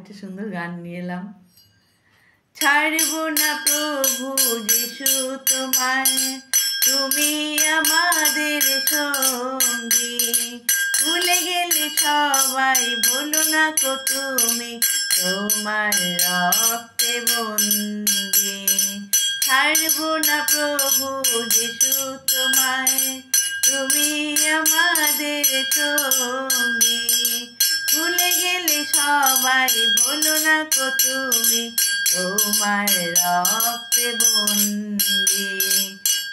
একটা সুন্দর গান নিয়ে এলাম। ছাড়ব না প্রভু যিশু তোমায়, তুমি আমাদের সঙ্গী। ভুলে গেলে সবাই, ভুলো না কো তুমি, তোমার রক্তে বন্দি। ছাড়ব না প্রভু যিশু তোমায়, তুমি আমাদের সঙ্গী। ভুলে গেলে সবাই, ভুলো না কো তুমি, তোমার রক্তে বন্দি।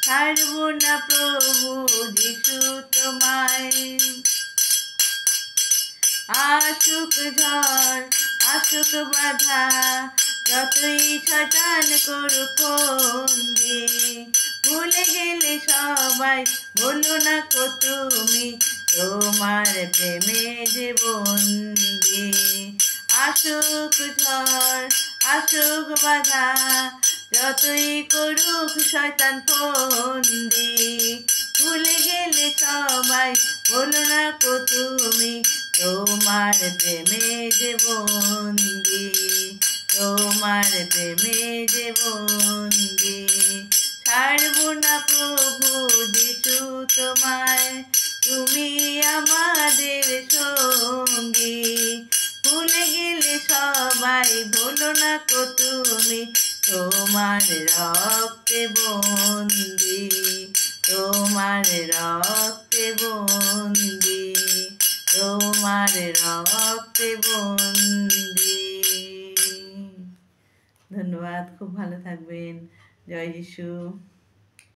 ছাড়ব না প্রভু যিশু তোমায়। আসুক ঝড়, আসুক বাধা, যতই শয়তান করুক ফন্দি। ভুলে গেলে সবাই, ভুলো না কো তুমি, তোমার প্রেমে যে বন্দি। আসুক ঝড়, আসুক বাধা, যতই করুক শয়তান ফন্দি। ভুলে গেলে সবাই, ভুলো না কো তুমি, তোমার প্রেমে যে বন্দি, তোমার প্রেমে যে বন্দি। ছাড়ব না প্রভু যিশু তোমায়, তুমি আমাদের সঙ্গী। ভুলে গেলে সবাই, ভুলো না কো তুমি, তোমার রক্তে বন্দি, তোমার রক্তে বন্দি, তোমার রক্তে বন্দি। ধন্যবাদ, খুব ভালো থাকবেন। জয় যিশু।